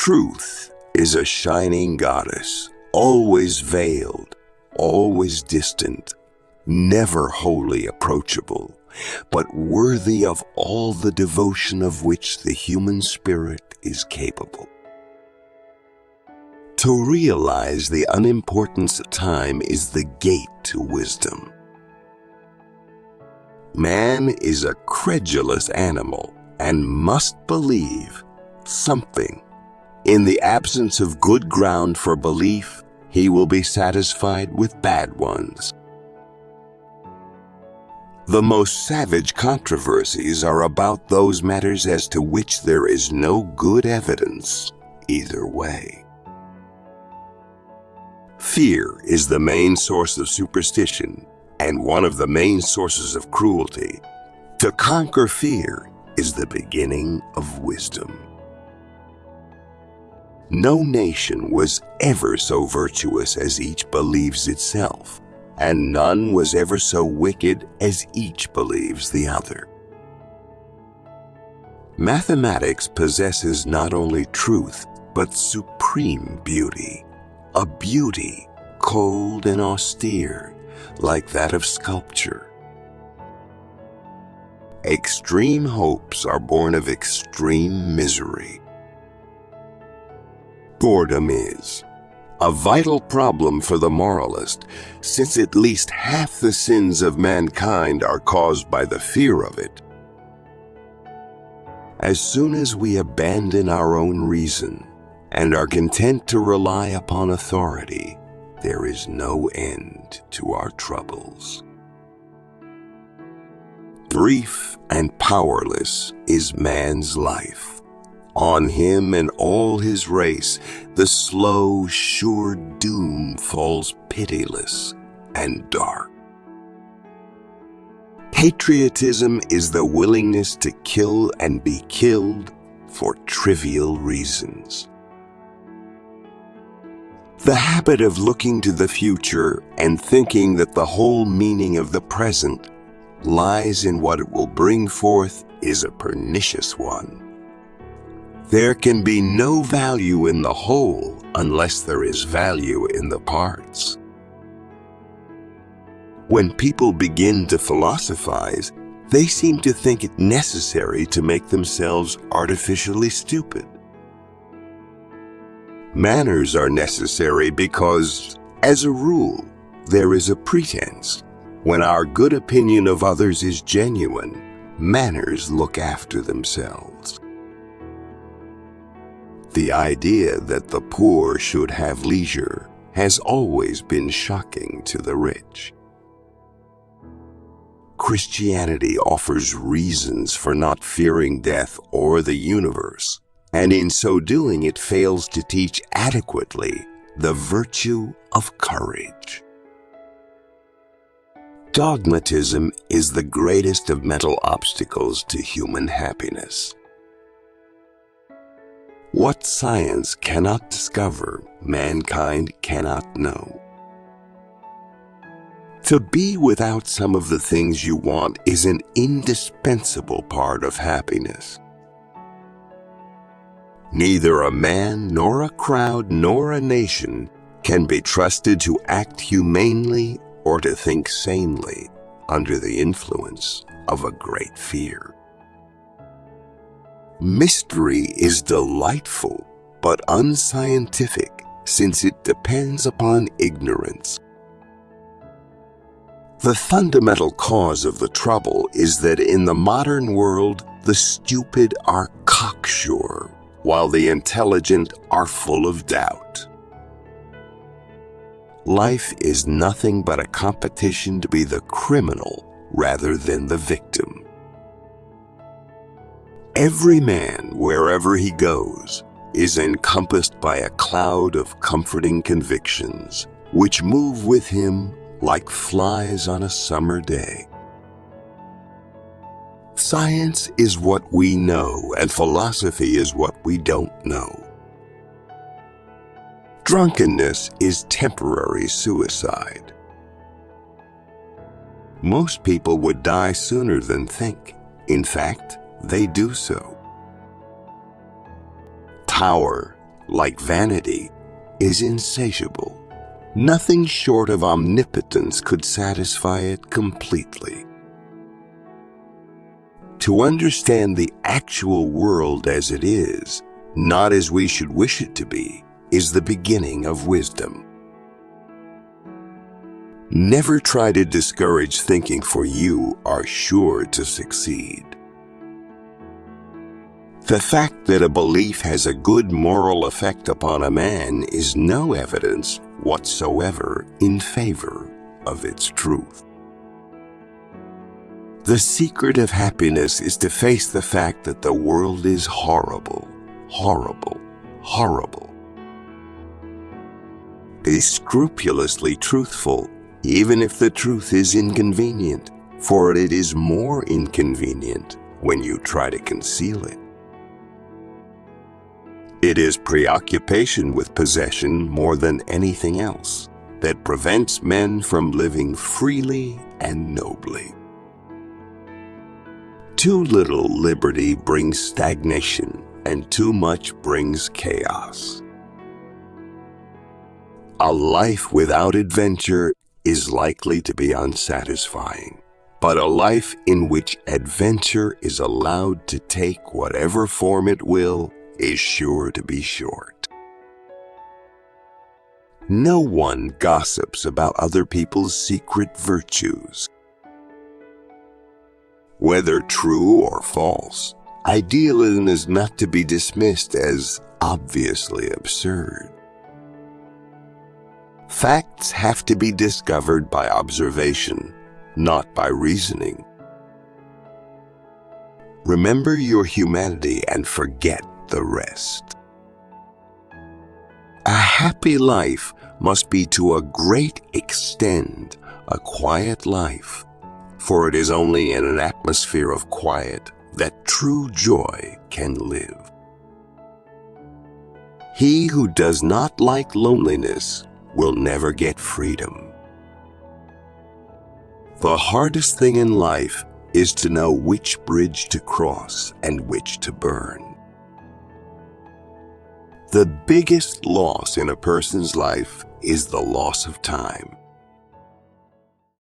Truth is a shining goddess, always veiled, always distant, never wholly approachable, but worthy of all the devotion of which the human spirit is capable. To realize the unimportance of time is the gate to wisdom. Man is a credulous animal and must believe something. In the absence of good ground for belief, he will be satisfied with bad ones. The most savage controversies are about those matters as to which there is no good evidence either way. Fear is the main source of superstition and one of the main sources of cruelty. To conquer fear is the beginning of wisdom. No nation was ever so virtuous as each believes itself, and none was ever so wicked as each believes the other. Mathematics possesses not only truth, but supreme beauty, a beauty cold and austere, like that of sculpture. Extreme hopes are born of extreme misery. Boredom is a vital problem for the moralist, since at least half the sins of mankind are caused by the fear of it. As soon as we abandon our own reason and are content to rely upon authority, there is no end to our troubles. Brief and powerless is man's life. On him and all his race, the slow, sure doom falls pitiless and dark. Patriotism is the willingness to kill and be killed for trivial reasons. The habit of looking to the future and thinking that the whole meaning of the present lies in what it will bring forth is a pernicious one. There can be no value in the whole unless there is value in the parts. When people begin to philosophize, they seem to think it necessary to make themselves artificially stupid. Manners are necessary because, as a rule, there is a pretense. When our good opinion of others is genuine, manners look after themselves. The idea that the poor should have leisure has always been shocking to the rich. Christianity offers reasons for not fearing death or the universe, and in so doing it fails to teach adequately the virtue of courage. Dogmatism is the greatest of mental obstacles to human happiness. What science cannot discover, mankind cannot know. To be without some of the things you want is an indispensable part of happiness. Neither a man, nor a crowd, nor a nation can be trusted to act humanely or to think sanely under the influence of a great fear. Mystery is delightful but unscientific, since it depends upon ignorance. The fundamental cause of the trouble is that in the modern world, the stupid are cocksure, while the intelligent are full of doubt. Life is nothing but a competition to be the criminal rather than the victim. Every man, wherever he goes, is encompassed by a cloud of comforting convictions, which move with him like flies on a summer day. Science is what we know, and philosophy is what we don't know. Drunkenness is temporary suicide. Most people would die sooner than think. In fact, they do so. Power like vanity, is insatiable. Nothing short of omnipotence could satisfy it completely. To understand the actual world as it is, not as we should wish it to be, is the beginning of wisdom. Never try to discourage thinking, for you are sure to succeed. The fact that a belief has a good moral effect upon a man is no evidence whatsoever in favor of its truth. The secret of happiness is to face the fact that the world is horrible, horrible, horrible. Be scrupulously truthful, even if the truth is inconvenient, for it is more inconvenient when you try to conceal it. It is preoccupation with possession more than anything else that prevents men from living freely and nobly. Too little liberty brings stagnation, and too much brings chaos. A life without adventure is likely to be unsatisfying, but a life in which adventure is allowed to take whatever form it will is sure to be short. No one gossips about other people's secret virtues. Whether true or false, idealism is not to be dismissed as obviously absurd. Facts have to be discovered by observation, not by reasoning. Remember your humanity and forget the rest. A happy life must be to a great extent a quiet life, for it is only in an atmosphere of quiet that true joy can live. He who does not like loneliness will never get freedom. The hardest thing in life is to know which bridge to cross and which to burn. The biggest loss in a person's life is the loss of time.